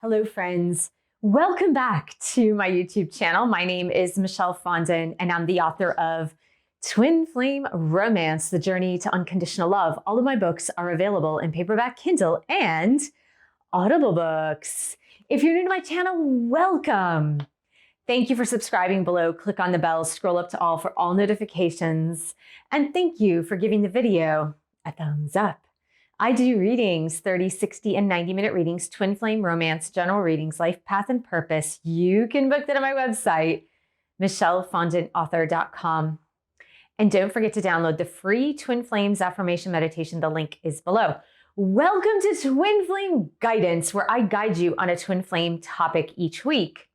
Hello, friends. Welcome back to my YouTube channel. My name is Michelle Fondin, and I'm the author of Twin Flame Romance, The Journey to Unconditional Love. All of my books are available in paperback, Kindle, and Audible books. If you're new to my channel, welcome. Thank you for subscribing below. Click on the bell, scroll up to all for all notifications. And thank you for giving the video a thumbs up. I do readings, 30, 60, and 90-minute readings, twin flame romance, general readings, life path and purpose. You can book that on my website, michellefondinauthor.com. And don't forget to download the free Twin Flames affirmation meditation. The link is below. Welcome to Twin Flame Guidance, where I guide you on a twin flame topic each week.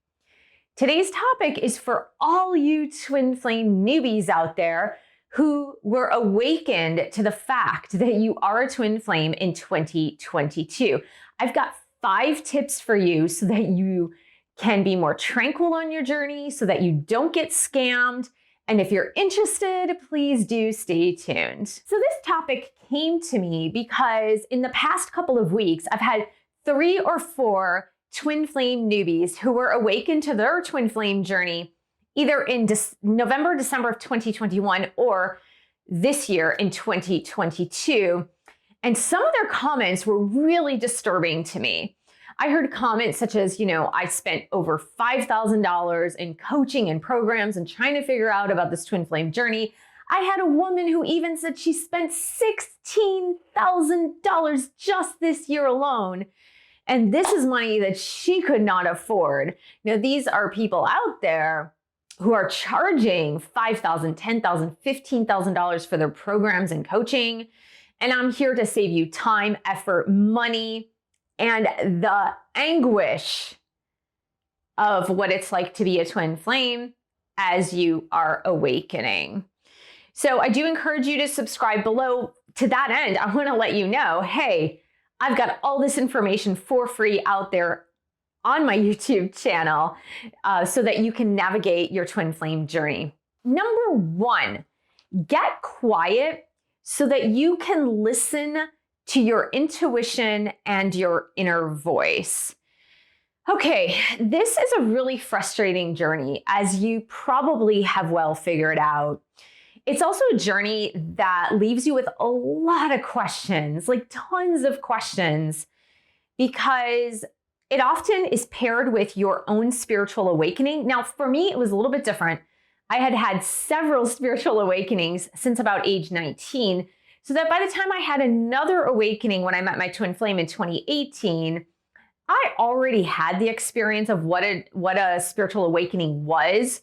Today's topic is for all you twin flame newbies out there who were awakened to the fact that you are a twin flame in 2022. I've got 5 tips for you so that you can be more tranquil on your journey, so that you don't get scammed. And if you're interested, please do stay tuned. So this topic came to me because in the past couple of weeks, I've had 3 or 4 twin flame newbies who were awakened to their twin flame journey either in November, December of 2021 or this year in 2022. And some of their comments were really disturbing to me. I heard comments such as, I spent over $5,000 in coaching and programs and trying to figure out about this twin flame journey. I had a woman who even said she spent $16,000 just this year alone. And this is money that she could not afford. Now, these are people out there who are charging $5,000, $10,000, $15,000 for their programs and coaching. And I'm here to save you time, effort, money, and the anguish of what it's like to be a twin flame as you are awakening. So I do encourage you to subscribe below. To that end, I want to let you know, hey, I've got all this information for free out there on my YouTube channel so that you can navigate your twin flame journey. Number 1, get quiet so that you can listen to your intuition and your inner voice. Okay, this is a really frustrating journey, as you probably have well figured out. It's also a journey that leaves you with a lot of questions, like tons of questions, because it often is paired with your own spiritual awakening. Now, for me, it was a little bit different. I had had several spiritual awakenings since about age 19, so that by the time I had another awakening when I met my twin flame in 2018, I already had the experience of what a spiritual awakening was.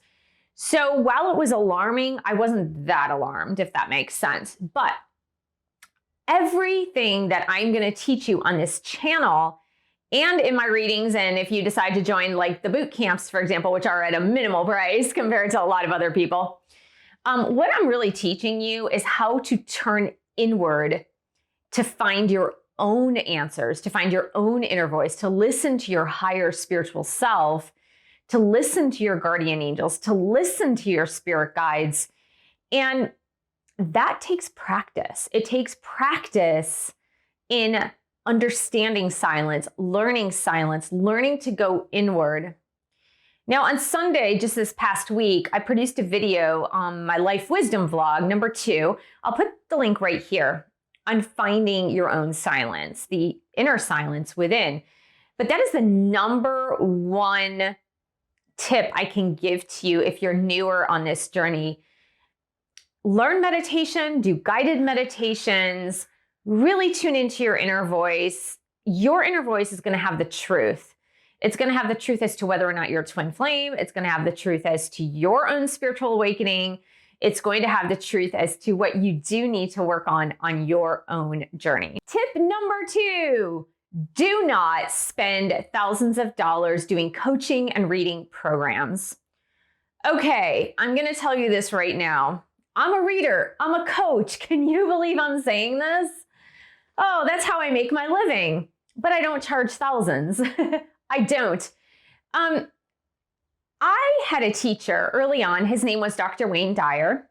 So while it was alarming, I wasn't that alarmed, if that makes sense. But everything that I'm going to teach you on this channel and in my readings, and if you decide to join like the boot camps, for example, which are at a minimal price compared to a lot of other people, what I'm really teaching you is how to turn inward to find your own answers, to find your own inner voice, to listen to your higher spiritual self, to listen to your guardian angels, to listen to your spirit guides. And that takes practice. It takes practice in understanding silence, learning to go inward. Now, on Sunday, just this past week, I produced a video on my Life Wisdom vlog, number 2. I'll put the link right here on finding your own silence, the inner silence within. But that is the number 1 tip I can give to you if you're newer on this journey. Learn meditation, do guided meditations, really tune into your inner voice. Your inner voice is going to have the truth. It's going to have the truth as to whether or not you're a twin flame. It's going to have the truth as to your own spiritual awakening. It's going to have the truth as to what you do need to work on your own journey. Tip number 2, do not spend thousands of dollars doing coaching and reading programs. Okay, I'm going to tell you this right now. I'm a reader. I'm a coach. Can you believe I'm saying this? Oh, that's how I make my living. But I don't charge thousands. I don't. I had a teacher early on. His name was Dr. Wayne Dyer.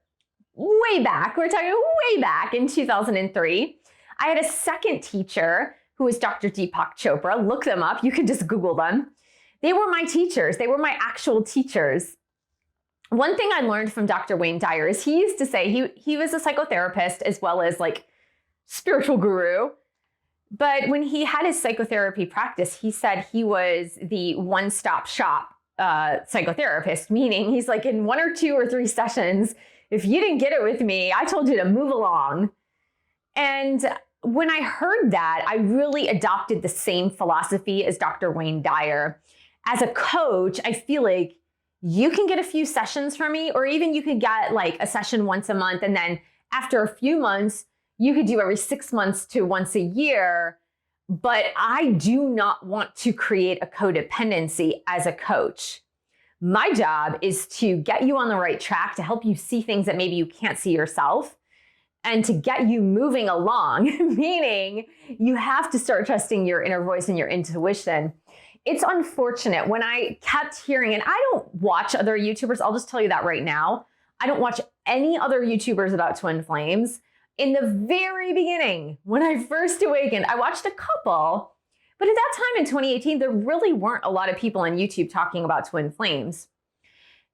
Way back, we're talking way back in 2003. I had a second teacher who is Dr. Deepak Chopra. Look them up. You can just Google them. They were my teachers. They were my actual teachers. One thing I learned from Dr. Wayne Dyer is he used to say he was a psychotherapist as well as like spiritual guru. But when he had his psychotherapy practice, he said he was the one-stop shop psychotherapist, meaning he's like, in 1 or 2 or 3 sessions, if you didn't get it with me, I told you to move along. And when I heard that, I really adopted the same philosophy as Dr. Wayne Dyer. As a coach, I feel like you can get a few sessions from me, or even you could get like a session once a month. And then after a few months, you could do every 6 months to once a year. But I do not want to create a codependency as a coach. My job is to get you on the right track, to help you see things that maybe you can't see yourself, and to get you moving along, meaning you have to start trusting your inner voice and your intuition. It's unfortunate when I kept hearing, and I don't watch other YouTubers, I'll just tell you that right now. I don't watch any other YouTubers about twin flames. In the very beginning, when I first awakened, I watched a couple, but at that time in 2018, there really weren't a lot of people on YouTube talking about twin flames.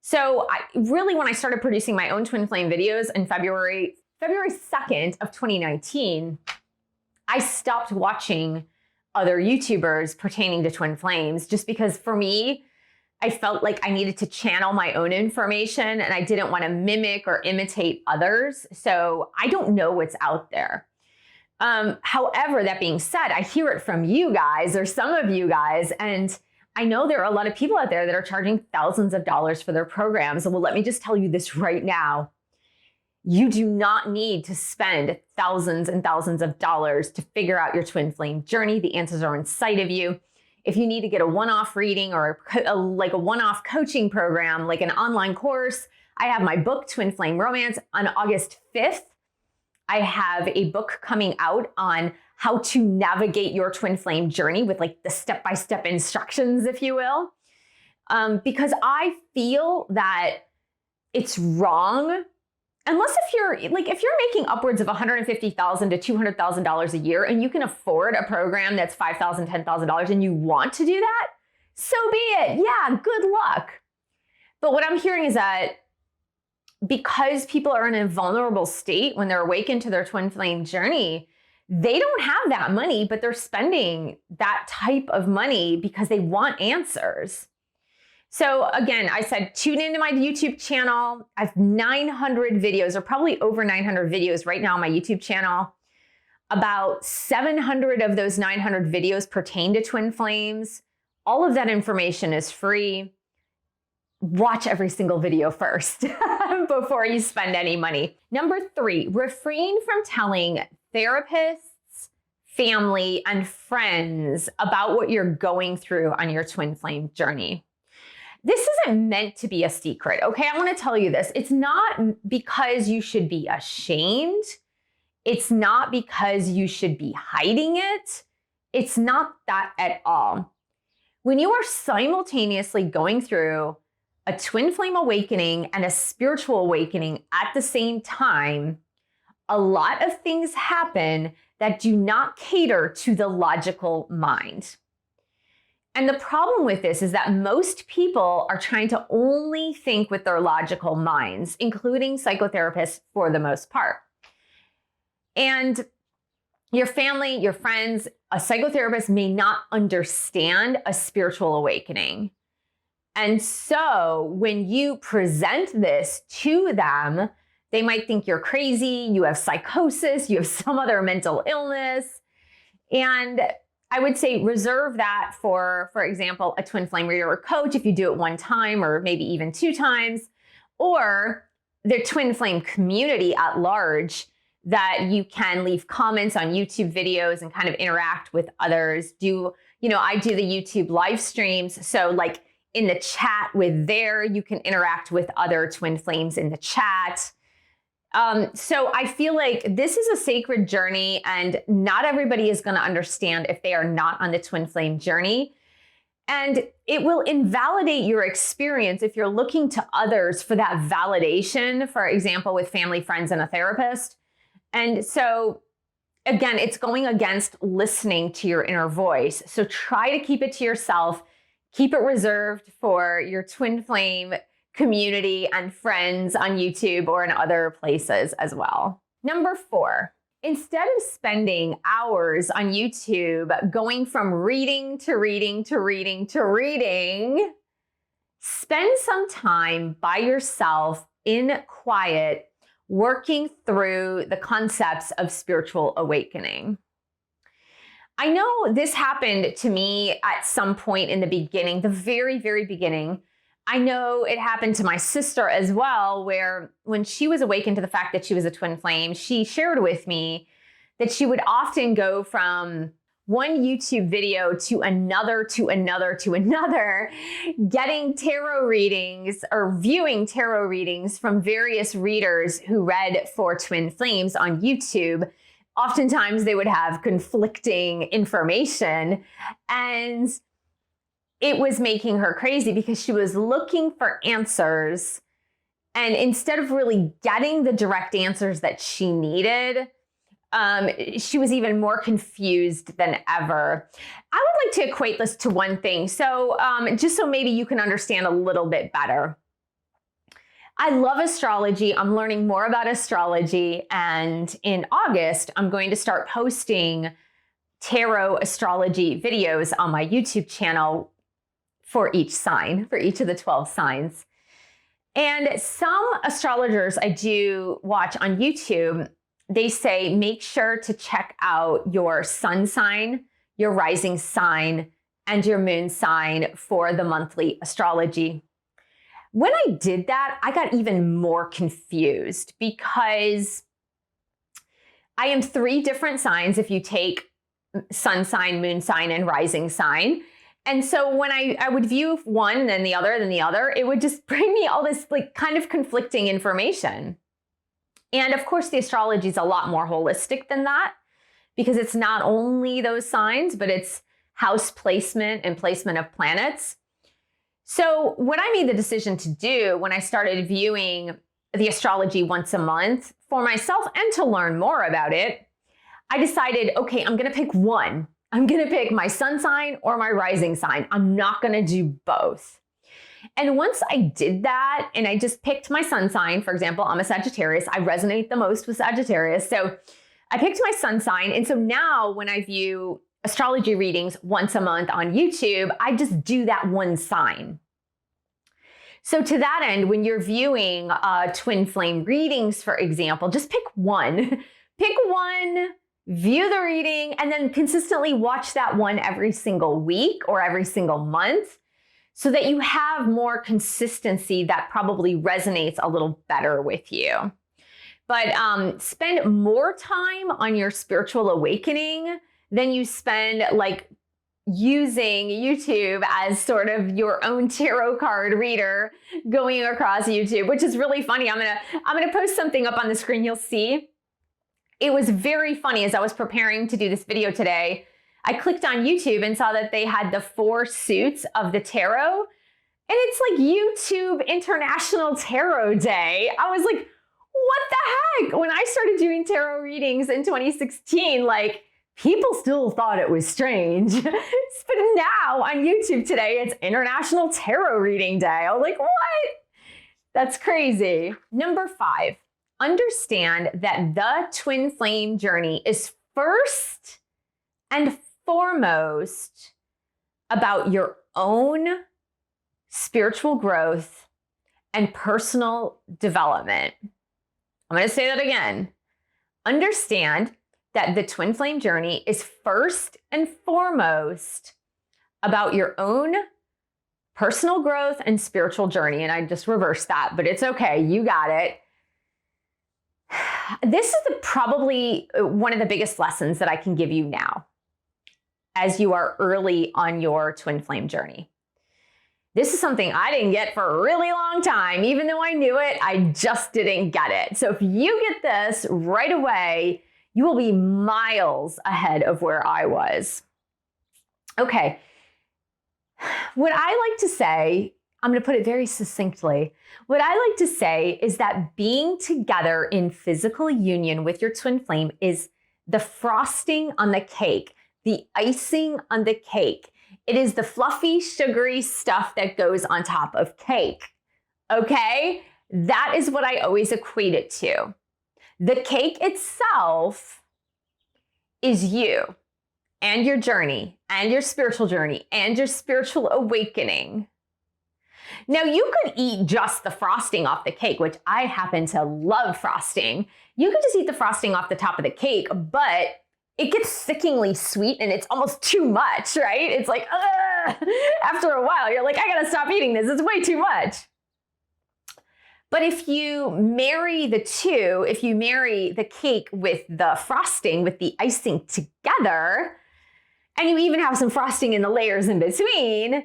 So when I started producing my own twin flame videos in February 2nd of 2019, I stopped watching other YouTubers pertaining to twin flames just because for me, I felt like I needed to channel my own information and I didn't want to mimic or imitate others. So I don't know what's out there. However, that being said, I hear it from you guys or some of you guys, and I know there are a lot of people out there that are charging thousands of dollars for their programs. Well, let me just tell you this right now. You do not need to spend thousands and thousands of dollars to figure out your twin flame journey. The answers are inside of you. If you need to get a one-off reading or a one-off coaching program, like an online course, I have my book, Twin Flame Romance, on August 5th. I have a book coming out on how to navigate your twin flame journey with like the step-by-step instructions, if you will. Because I feel that it's wrong. Unless if you're making upwards of $150,000 to $200,000 a year and you can afford a program that's $5,000, $10,000 and you want to do that, so be it. Yeah, good luck. But what I'm hearing is that because people are in a vulnerable state when they're awakened to their twin flame journey, they don't have that money, but they're spending that type of money because they want answers. So again, I said, tune into my YouTube channel. I have 900 videos, or probably over 900 videos right now on my YouTube channel. About 700 of those 900 videos pertain to twin flames. All of that information is free. Watch every single video first before you spend any money. Number 3, refrain from telling therapists, family, and friends about what you're going through on your twin flame journey. This isn't meant to be a secret, okay? I want to tell you this. It's not because you should be ashamed. It's not because you should be hiding it. It's not that at all. When you are simultaneously going through a twin flame awakening and a spiritual awakening at the same time, a lot of things happen that do not cater to the logical mind. And the problem with this is that most people are trying to only think with their logical minds, including psychotherapists for the most part. And your family, your friends, a psychotherapist may not understand a spiritual awakening. And so when you present this to them, they might think you're crazy, you have psychosis, you have some other mental illness. And I would say reserve that for example, a twin flame reader or coach if you do it one time or maybe even 2 times, or the twin flame community at large that you can leave comments on YouTube videos and kind of interact with others. I do the YouTube live streams. So like in the chat you can interact with other twin flames in the chat. So I feel like this is a sacred journey and not everybody is going to understand if they are not on the twin flame journey. And it will invalidate your experience if you're looking to others for that validation, for example, with family, friends, and a therapist. And so again, it's going against listening to your inner voice. So try to keep it to yourself. Keep it reserved for your twin flame community and friends on YouTube or in other places as well. Number 4, instead of spending hours on YouTube going from reading to reading to reading to reading, spend some time by yourself in quiet, working through the concepts of spiritual awakening. I know this happened to me at some point in the beginning, the very, very beginning. I know it happened to my sister as well, where when she was awakened to the fact that she was a twin flame, she shared with me that she would often go from one YouTube video to another, to another, to another, getting tarot readings or viewing tarot readings from various readers who read for twin flames on YouTube. Oftentimes they would have conflicting information, and it was making her crazy because she was looking for answers. And instead of really getting the direct answers that she needed, she was even more confused than ever. I would like to equate this to one thing. So just so maybe you can understand a little bit better. I love astrology. I'm learning more about astrology. And in August, I'm going to start posting tarot astrology videos on my YouTube channel for each sign, for each of the 12 signs. And some astrologers I do watch on YouTube, they say, make sure to check out your sun sign, your rising sign, and your moon sign for the monthly astrology. When I did that, I got even more confused because I am 3 different signs if you take sun sign, moon sign, and rising sign. And so when I would view one, then the other, it would just bring me all this like kind of conflicting information. And of course, the astrology is a lot more holistic than that because it's not only those signs, but it's house placement and placement of planets. So what I made the decision to do when I started viewing the astrology once a month for myself and to learn more about it, I decided, okay, I'm going to pick one. I'm going to pick my sun sign or my rising sign. I'm not going to do both. And once I did that and I just picked my sun sign, for example, I'm a Sagittarius. I resonate the most with Sagittarius. So I picked my sun sign. And so now when I view astrology readings once a month on YouTube, I just do that one sign. So to that end, when you're viewing twin flame readings, for example, just pick one. Pick one, view the reading, and then consistently watch that one every single week or every single month so that you have more consistency that probably resonates a little better with you. But spend more time on your spiritual awakening than you spend like using YouTube as sort of your own tarot card reader going across YouTube, which is really funny. I'm gonna post something up on the screen. You'll see. It was very funny as I was preparing to do this video today. I clicked on YouTube and saw that they had the 4 suits of the tarot, and it's like YouTube International Tarot Day. I was like, what the heck? When I started doing tarot readings in 2016, like, people still thought it was strange. But now on YouTube today, it's International Tarot Reading Day. I was like, what? That's crazy. Number 5, understand that the twin flame journey is first and foremost about your own spiritual growth and personal development. I'm going to say that again. Understand that the twin flame journey is first and foremost about your own personal growth and spiritual journey. And I just reversed that, but it's okay. You got it. This is probably one of the biggest lessons that I can give you now as you are early on your twin flame journey. This is something I didn't get for a really long time. Even though I knew it, I just didn't get it. So if you get this right away, you will be miles ahead of where I was. Okay. What I like to say, I'm going to put it very succinctly. What I like to say is that being together in physical union with your twin flame is the frosting on the cake, the icing on the cake. It is the fluffy, sugary stuff that goes on top of cake. Okay? That is what I always equate it to. The cake itself is you and your journey and your spiritual journey and your spiritual awakening. Now, you could eat just the frosting off the cake, which I happen to love frosting. You could just eat the frosting off the top of the cake, but it gets sickeningly sweet and it's almost too much, right? It's like, ugh. After a while, you're like, I gotta stop eating this. It's way too much. But if you marry the two, if you marry the cake with the frosting, with the icing together, and you even have some frosting in the layers in between,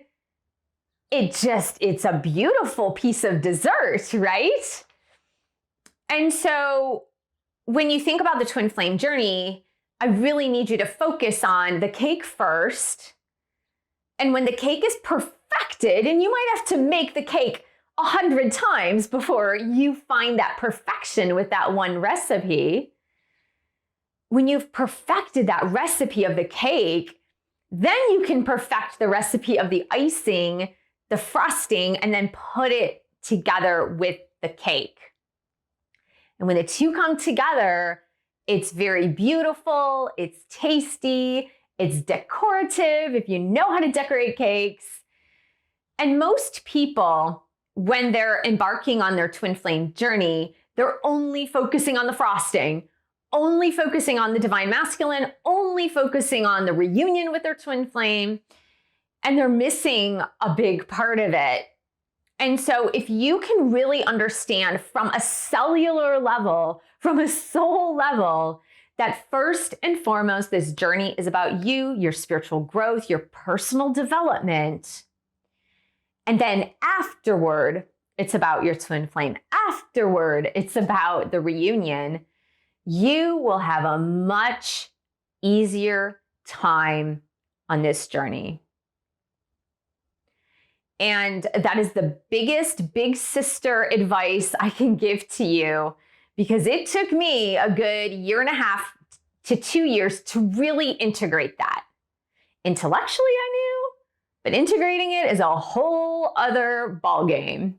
it's a beautiful piece of dessert, right? And so when you think about the twin flame journey, I really need you to focus on the cake first. And when the cake is perfected, and you might have to make the cake 100 times before you find that perfection with that one recipe. When you've perfected that recipe of the cake, then you can perfect the recipe of the icing, the frosting, and then put it together with the cake. And when the two come together, it's very beautiful, it's tasty, it's decorative if you know how to decorate cakes. And most people, when they're embarking on their twin flame journey, they're only focusing on the frosting, only focusing on the divine masculine, only focusing on the reunion with their twin flame, and they're missing a big part of it. And so if you can really understand from a cellular level, from a soul level, that first and foremost, this journey is about you, your spiritual growth, your personal development. And then afterward, it's about your twin flame. Afterward, it's about the reunion. You will have a much easier time on this journey. And that is the biggest big sister advice I can give to you, because it took me a good 1.5 to 2 years to really integrate that. Intellectually, I knew, but integrating it is a whole other ballgame.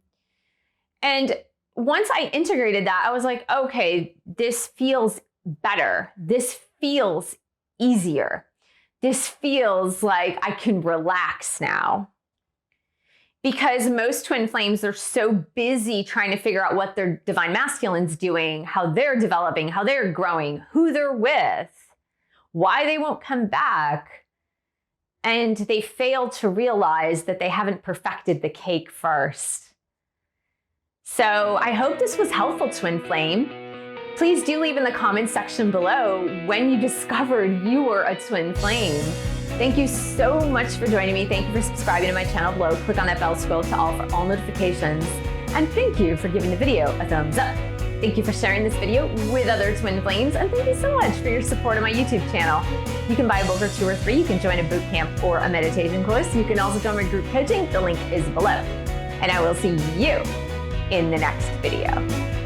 And once I integrated that, I was like, okay, this feels better. This feels easier. This feels like I can relax now. Because most twin flames are so busy trying to figure out what their divine masculine's doing, how they're developing, how they're growing, who they're with, why they won't come back. And they fail to realize that they haven't perfected the cake first. So I hope this was helpful, twin flame. Please do leave in the comments section below when you discovered you were a twin flame. Thank you so much for joining me. Thank you for subscribing to my channel below. Click on that bell scroll to all for all notifications. And thank you for giving the video a thumbs up. Thank you for sharing this video with other twin flames. And thank you so much for your support on my YouTube channel. You can buy a book or 2 or 3. You can join a boot camp or a meditation course. You can also join my group coaching. The link is below. And I will see you in the next video.